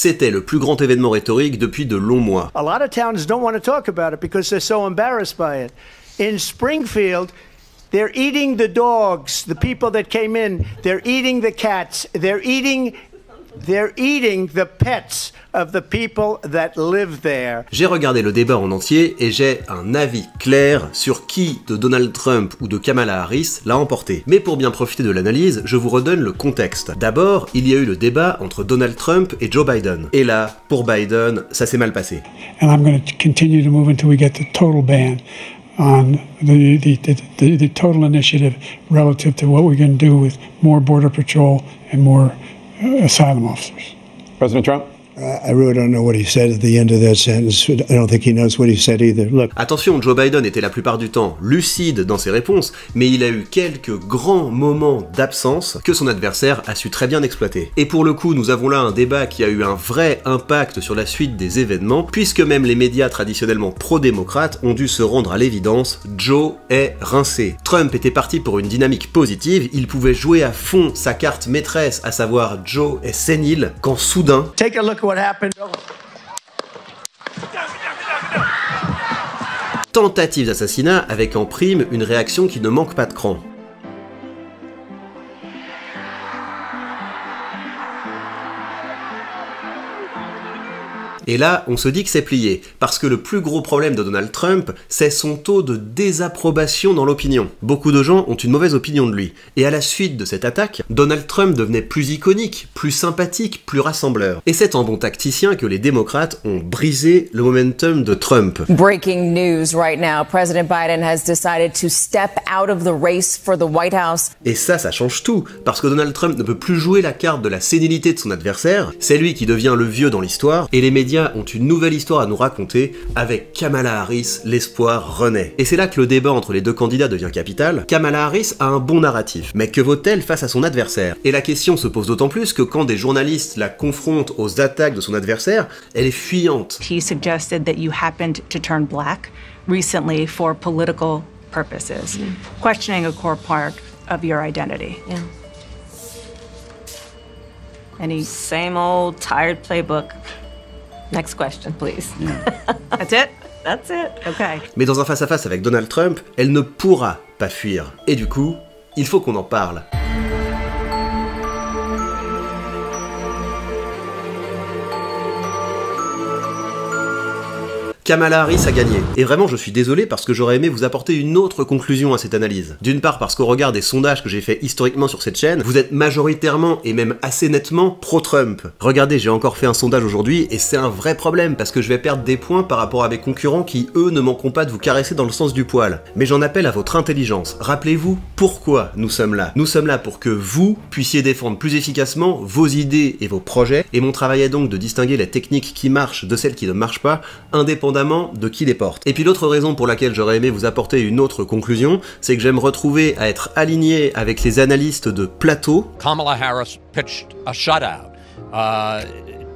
C'était le plus grand événement rhétorique depuis de longs mois. A lot of towns don't want to talk about it because they're so embarrassed by it. In Springfield, they're eating the dogs, the people that came in, they're eating the cats, they're eating the pets of the people that live there. J'ai regardé le débat en entier et j'ai un avis clair sur qui de Donald Trump ou de Kamala Harris l'a emporté. Mais pour bien profiter de l'analyse, je vous redonne le contexte. D'abord, il y a eu le débat entre Donald Trump et Joe Biden. Et là, pour Biden, ça s'est mal passé. And I'm going to continue to move until we get the total ban on the total initiative relative to what we're going to do with more border patrol and more asylum officers. President Trump? I really don't know what he said at the end of that sentence. I don't think he knows what he said either. Look. Attention, Joe Biden était la plupart du temps lucide dans ses réponses, mais il a eu quelques grands moments d'absence que son adversaire a su très bien exploiter. Et pour le coup, nous avons là un débat qui a eu un vrai impact sur la suite des événements, puisque même les médias traditionnellement pro-démocrates ont dû se rendre à l'évidence, Joe est rincé. Trump était parti pour une dynamique positive, il pouvait jouer à fond sa carte maîtresse, à savoir Joe est sénile, quand soudain... Take a look what happened. Tentative d'assassinat avec en prime une réaction qui ne manque pas de cran. Et là, on se dit que c'est plié, parce que le plus gros problème de Donald Trump, c'est son taux de désapprobation dans l'opinion. Beaucoup de gens ont une mauvaise opinion de lui, et à la suite de cette attaque, Donald Trump devenait plus iconique, plus sympathique, plus rassembleur. Et c'est en bon tacticien que les démocrates ont brisé le momentum de Trump. Breaking news right now. President Biden has decided to step out of the race for the White House. Et ça change tout, parce que Donald Trump ne peut plus jouer la carte de la sénilité de son adversaire, c'est lui qui devient le vieux dans l'histoire, et les médias ont une nouvelle histoire à nous raconter, avec Kamala Harris, l'espoir renaît. Et c'est là que le débat entre les deux candidats devient capital. Kamala Harris a un bon narratif, mais que vaut-elle face à son adversaire? Et la question se pose d'autant plus que quand des journalistes la confrontent aux attaques de son adversaire, elle est fuyante. He suggested that you happened to turn black recently for political purposes, questioning a core part of your identity. Yeah. Any... Same old tired playbook. Next question, please. That's it? That's it. Okay. Mais dans un face-à-face avec Donald Trump, elle ne pourra pas fuir. Et du coup, il faut qu'on en parle. Kamala Harris a gagné. Et vraiment, je suis désolé parce que j'aurais aimé vous apporter une autre conclusion à cette analyse. D'une part parce qu'au regard des sondages que j'ai fait historiquement sur cette chaîne, vous êtes majoritairement et même assez nettement pro-Trump. Regardez, j'ai encore fait un sondage aujourd'hui et c'est un vrai problème parce que je vais perdre des points par rapport à mes concurrents qui, eux, ne manqueront pas de vous caresser dans le sens du poil. Mais j'en appelle à votre intelligence. Rappelez-vous pourquoi nous sommes là. Nous sommes là pour que vous puissiez défendre plus efficacement vos idées et vos projets, et mon travail est donc de distinguer les techniques qui marchent de celles qui ne marchent pas, indépendamment de qui les porte. Et puis l'autre raison pour laquelle j'aurais aimé vous apporter une autre conclusion, c'est que j'aime me retrouver à être aligné avec les analystes de plateau. Kamala Harris pitched a shutout.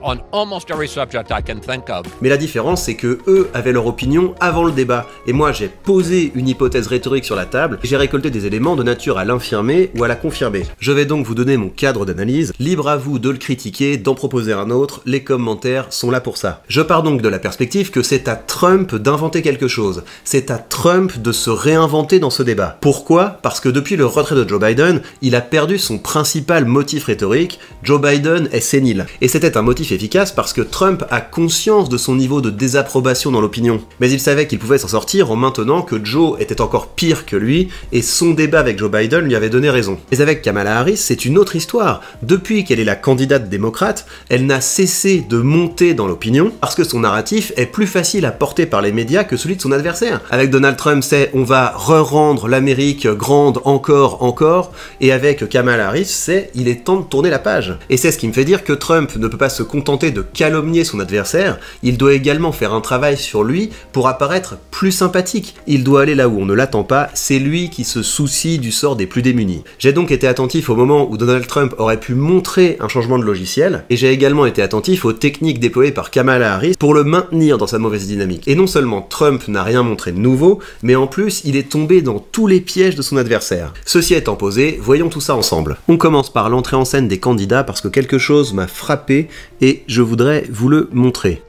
On almost every subject I can think of. Mais la différence, c'est que eux avaient leur opinion avant le débat, et moi j'ai posé une hypothèse rhétorique sur la table, et j'ai récolté des éléments de nature à l'infirmer ou à la confirmer. Je vais donc vous donner mon cadre d'analyse, libre à vous de le critiquer, d'en proposer un autre, les commentaires sont là pour ça. Je pars donc de la perspective que c'est à Trump d'inventer quelque chose, c'est à Trump de se réinventer dans ce débat. Pourquoi? Parce que depuis le retrait de Joe Biden, il a perdu son principal motif rhétorique, Joe Biden est sénile. Et c'était un motif efficace parce que Trump a conscience de son niveau de désapprobation dans l'opinion. Mais il savait qu'il pouvait s'en sortir en maintenant que Joe était encore pire que lui, et son débat avec Joe Biden lui avait donné raison. Mais avec Kamala Harris, c'est une autre histoire. Depuis qu'elle est la candidate démocrate, elle n'a cessé de monter dans l'opinion parce que son narratif est plus facile à porter par les médias que celui de son adversaire. Avec Donald Trump, c'est on va re-rendre l'Amérique grande encore, et avec Kamala Harris, c'est il est temps de tourner la page. Et c'est ce qui me fait dire que Trump ne peut pas se contenter de calomnier son adversaire, il doit également faire un travail sur lui pour apparaître plus sympathique. Il doit aller là où on ne l'attend pas, c'est lui qui se soucie du sort des plus démunis. J'ai donc été attentif au moment où Donald Trump aurait pu montrer un changement de logiciel, et j'ai également été attentif aux techniques déployées par Kamala Harris pour le maintenir dans sa mauvaise dynamique. Et non seulement Trump n'a rien montré de nouveau, mais en plus il est tombé dans tous les pièges de son adversaire. Ceci étant posé, voyons tout ça ensemble. On commence par l'entrée en scène des candidats parce que quelque chose m'a frappé et et je voudrais vous le montrer.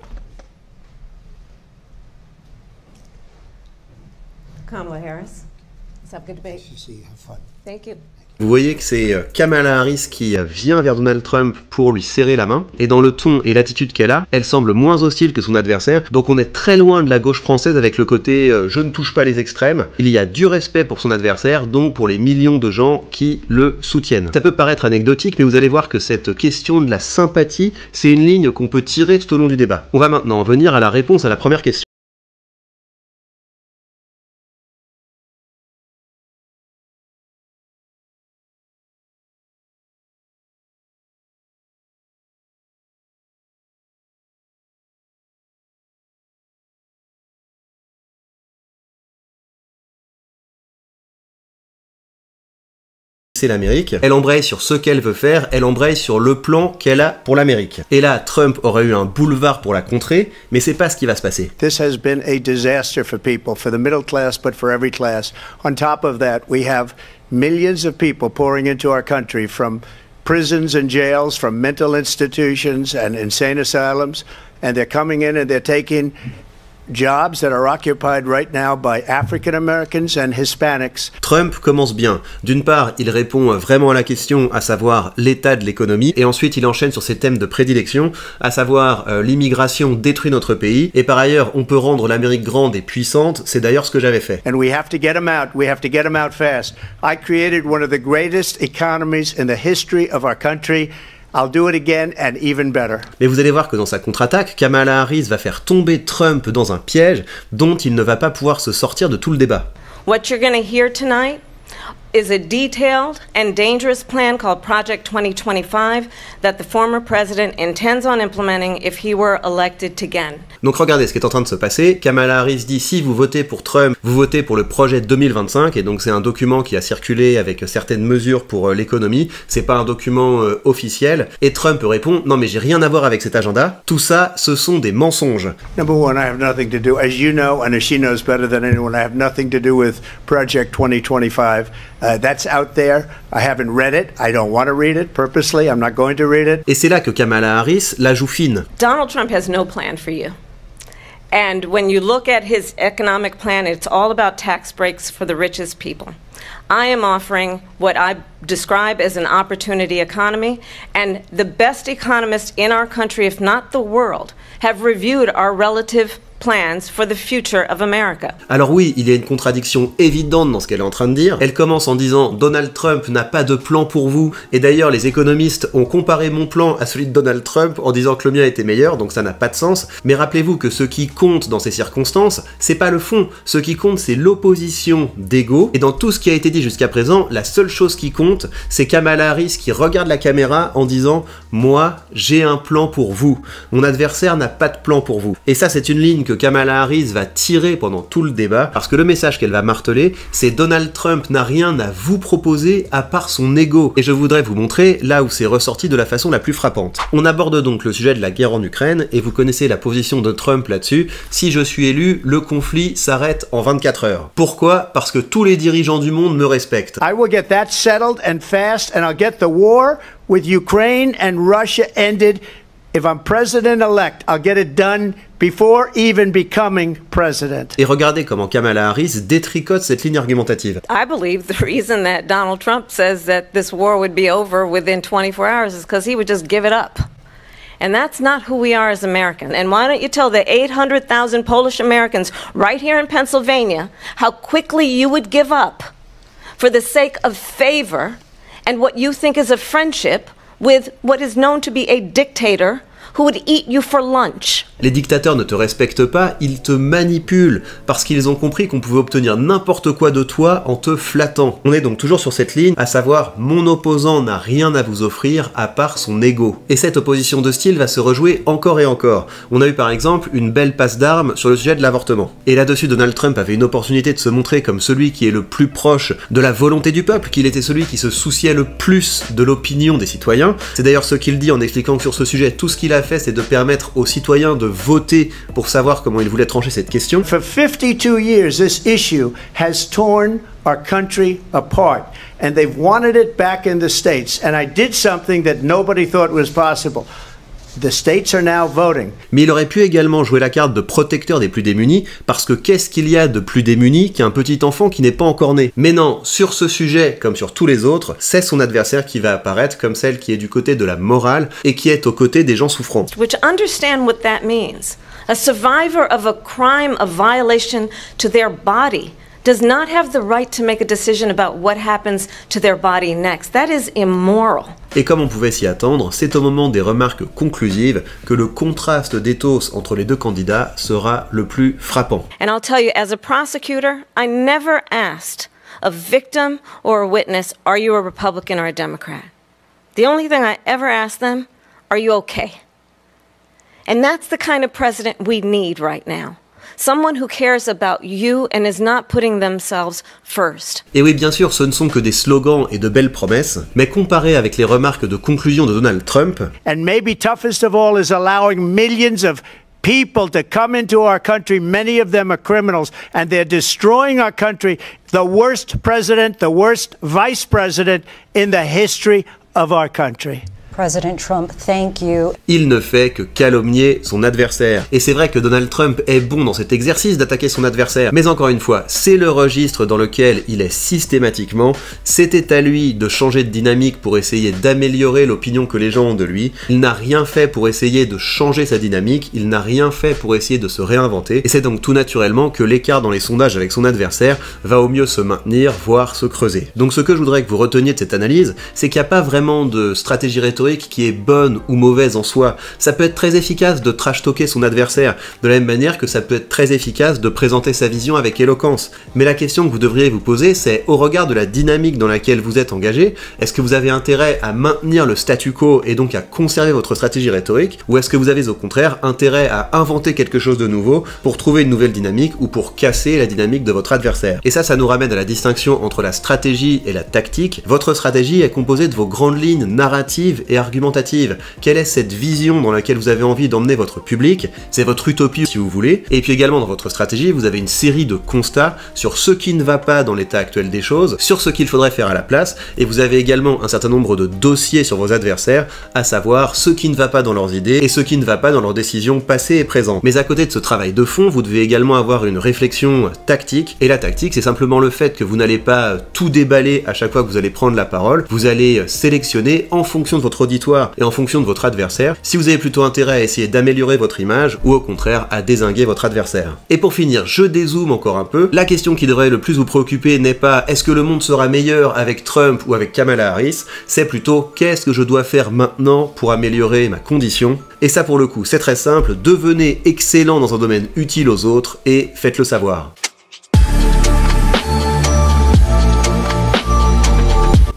Kamala Harris. Let's have a good debate. Thank you. Vous voyez que c'est Kamala Harris qui vient vers Donald Trump pour lui serrer la main, et dans le ton et l'attitude qu'elle a, elle semble moins hostile que son adversaire, donc on est très loin de la gauche française avec le côté je ne touche pas les extrêmes. Il y a du respect pour son adversaire, donc pour les millions de gens qui le soutiennent. Ça peut paraître anecdotique, mais vous allez voir que cette question de la sympathie, c'est une ligne qu'on peut tirer tout au long du débat. On va maintenant en venir à la réponse à la première question. C'est l'Amérique. Elle embraye sur ce qu'elle veut faire, elle embraye sur le plan qu'elle a pour l'Amérique. Et là, Trump aurait eu un boulevard pour la contrer, mais c'est pas ce qui va se passer. This has been a disaster for people, for the middle class, but for every class. On top of that, we have millions of people pouring into our country from prisons and jails, from mental institutions and insane asylums, and they're coming in and they're taking jobs that are occupied right now by African Americans and Hispanics. Trump commence bien. D'une part, il répond vraiment à la question, à savoir l'état de l'économie, et ensuite il enchaîne sur ses thèmes de prédilection, à savoir l'immigration détruit notre pays, et par ailleurs, on peut rendre l'Amérique grande et puissante, c'est d'ailleurs ce que j'avais fait. And we have to get them out. We have to get them out fast. I created one of the greatest economies in the history of our country. I'll do it again and even better. Mais vous allez voir que dans sa contre-attaque, Kamala Harris va faire tomber Trump dans un piège dont il ne va pas pouvoir se sortir de tout le débat. What you're going to hear tonight is a detailed and dangerous plan called Project 2025 that the former president intends on implementing if he were elected again. Donc regardez ce qui est en train de se passer. Kamala Harris dit si vous votez pour Trump, vous votez pour le projet 2025, et donc c'est un document qui a circulé avec certaines mesures pour l'économie, c'est pas un document officiel, et Trump répond non mais j'ai rien à voir avec cet agenda, tout ça ce sont des mensonges. Number one, I have nothing to do, as you know, and as she knows better than anyone, I have nothing to do with Project 2025. That's out there. I haven't read it. I don't want to read it purposely. I'm not going to read it. Et c'est là que Kamala Harris la joue fine. Donald Trump has no plan for you. And when you look at his economic plan, it's all about tax breaks for the richest people. I am offering what I describe as an opportunity economy, and the best economists in our country, if not the world, have reviewed our relative plans for the future of America. Alors oui, il y a une contradiction évidente dans ce qu'elle est en train de dire. Elle commence en disant Donald Trump n'a pas de plan pour vous, et d'ailleurs les économistes ont comparé mon plan à celui de Donald Trump en disant que le mien était meilleur, donc ça n'a pas de sens. Mais rappelez-vous que ce qui compte dans ces circonstances, c'est pas le fond. Ce qui compte, c'est l'opposition d'ego. Et dans tout ce qui a été dit jusqu'à présent, la seule chose qui compte, c'est Kamala Harris qui regarde la caméra en disant moi, j'ai un plan pour vous. Mon adversaire n'a pas de plan pour vous. Et ça, c'est une ligne que Kamala Harris va tirer pendant tout le débat, parce que le message qu'elle va marteler, c'est Donald Trump n'a rien à vous proposer à part son ego. Et je voudrais vous montrer là où c'est ressorti de la façon la plus frappante. On aborde donc le sujet de la guerre en Ukraine, et vous connaissez la position de Trump là-dessus. Si je suis élu, le conflit s'arrête en 24 heures. Pourquoi? Parce que tous les dirigeants du monde me respectent. I will get that settled and fast, and I'll get the war with Ukraine and Russia ended. If I'm president-elect, I'll get it done before even becoming president. Et regardez comment Kamala Harris détricote cette ligne argumentative. I believe the reason that Donald Trump says that this war would be over within 24 hours is because he would just give it up. And that's not who we are as Americans. And why don't you tell the 800,000 Polish Americans right here in Pennsylvania how quickly you would give up for the sake of favor and what you think is a friendship with what is known to be a dictator who would eat you for lunch. Les dictateurs ne te respectent pas, ils te manipulent, parce qu'ils ont compris qu'on pouvait obtenir n'importe quoi de toi en te flattant. On est donc toujours sur cette ligne, à savoir, mon opposant n'a rien à vous offrir à part son ego. Et cette opposition de style va se rejouer encore et encore. On a eu par exemple une belle passe d'armes sur le sujet de l'avortement. Et là-dessus, Donald Trump avait une opportunité de se montrer comme celui qui est le plus proche de la volonté du peuple, qu'il était celui qui se souciait le plus de l'opinion des citoyens. C'est d'ailleurs ce qu'il dit en expliquant que sur ce sujet, tout ce qu'il a fait, c'est de permettre aux citoyens de voter pour savoir comment il voulait trancher cette question. For 52 years, this issue has torn our country apart, and they've wanted it back in the States. And I did something that nobody thought was possible. The states are now voting. Mais il aurait pu également jouer la carte de protecteur des plus démunis, parce que qu'est-ce qu'il y a de plus démuni qu'un petit enfant qui n'est pas encore né? Mais non, sur ce sujet, comme sur tous les autres, c'est son adversaire qui va apparaître comme celle qui est du côté de la morale et qui est aux côtés des gens souffrants. Which understand what that means. A survivor of a crime of violation to their body does not have the right to make a decision about what happens to their body next. That is immoral. Et comme on pouvait s'y attendre, c'est au moment des remarques conclusives que le contraste d'éthos entre les deux candidats sera le plus frappant. And I'll tell you, as a prosecutor, I never asked a victim or a witness, are you a Republican or a Democrat? The only thing I ever asked them, are you okay? And that's the kind of president we need right now. Someone who cares about you and is not putting themselves first. Et oui, bien sûr, ce ne sont que des slogans et de belles promesses, mais comparé avec les remarques de conclusion de Donald Trump, And maybe toughest of all is allowing millions of people to come into our country. Many of them are criminals, and they're destroying our country. The worst president, the worst vice president in the history of our country. President Trump, thank you. il ne fait que calomnier son adversaire. Et c'est vrai que Donald Trump est bon dans cet exercice d'attaquer son adversaire, mais encore une fois, c'est le registre dans lequel il est systématiquement. C'était à lui de changer de dynamique pour essayer d'améliorer l'opinion que les gens ont de lui. Il n'a rien fait pour essayer de changer sa dynamique, il n'a rien fait pour essayer de se réinventer, et c'est donc tout naturellement que l'écart dans les sondages avec son adversaire va au mieux se maintenir, voire se creuser. Donc ce que je voudrais que vous reteniez de cette analyse, c'est qu'il n'y a pas vraiment de stratégie rhétorique qui est bonne ou mauvaise en soi. Ça peut être très efficace de trash-talker son adversaire, de la même manière que ça peut être très efficace de présenter sa vision avec éloquence. Mais la question que vous devriez vous poser, c'est au regard de la dynamique dans laquelle vous êtes engagé, est-ce que vous avez intérêt à maintenir le statu quo et donc à conserver votre stratégie rhétorique, ou est-ce que vous avez au contraire intérêt à inventer quelque chose de nouveau pour trouver une nouvelle dynamique ou pour casser la dynamique de votre adversaire? Et ça nous ramène à la distinction entre la stratégie et la tactique. Votre stratégie est composée de vos grandes lignes narratives et argumentatives. Quelle est cette vision dans laquelle vous avez envie d'emmener votre public? C'est votre utopie si vous voulez. Et puis également dans votre stratégie, vous avez une série de constats sur ce qui ne va pas dans l'état actuel des choses, sur ce qu'il faudrait faire à la place, et vous avez également un certain nombre de dossiers sur vos adversaires, à savoir ce qui ne va pas dans leurs idées et ce qui ne va pas dans leurs décisions passées et présentes. Mais à côté de ce travail de fond, vous devez également avoir une réflexion tactique, et la tactique c'est simplement le fait que vous n'allez pas tout déballer à chaque fois que vous allez prendre la parole, vous allez sélectionner en fonction de votre auditoire et en fonction de votre adversaire, si vous avez plutôt intérêt à essayer d'améliorer votre image ou au contraire à dézinguer votre adversaire. Et pour finir, je dézoome encore un peu, la question qui devrait le plus vous préoccuper n'est pas est-ce que le monde sera meilleur avec Trump ou avec Kamala Harris, c'est plutôt qu'est-ce que je dois faire maintenant pour améliorer ma condition. Et ça pour le coup c'est très simple, devenez excellent dans un domaine utile aux autres et faites-le savoir.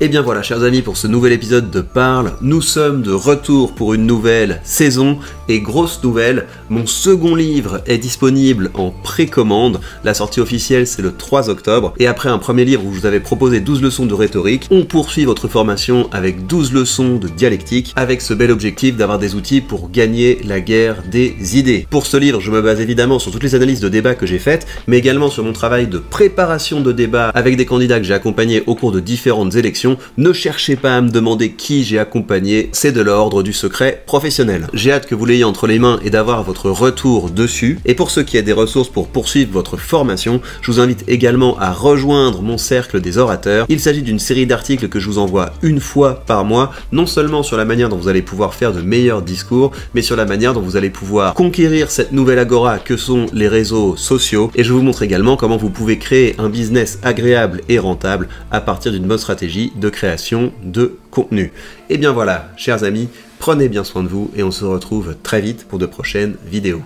Et bien voilà chers amis pour ce nouvel épisode de Parle, nous sommes de retour pour une nouvelle saison et grosse nouvelle, mon second livre est disponible en précommande, la sortie officielle c'est le 3 octobre et après un premier livre où je vous avais proposé 12 leçons de rhétorique, on poursuit votre formation avec 12 leçons de dialectique avec ce bel objectif d'avoir des outils pour gagner la guerre des idées. Pour ce livre je me base évidemment sur toutes les analyses de débat que j'ai faites mais également sur mon travail de préparation de débat avec des candidats que j'ai accompagnés au cours de différentes élections. Ne cherchez pas à me demander qui j'ai accompagné, c'est de l'ordre du secret professionnel. J'ai hâte que vous l'ayez entre les mains et d'avoir votre retour dessus. Et pour ce qui est des ressources pour poursuivre votre formation, je vous invite également à rejoindre mon cercle des orateurs. Il s'agit d'une série d'articles que je vous envoie une fois par mois, non seulement sur la manière dont vous allez pouvoir faire de meilleurs discours, mais sur la manière dont vous allez pouvoir conquérir cette nouvelle agora que sont les réseaux sociaux. Et je vous montre également comment vous pouvez créer un business agréable et rentable à partir d'une bonne stratégie de création de contenu. Et bien voilà, chers amis, prenez bien soin de vous et on se retrouve très vite pour de prochaines vidéos.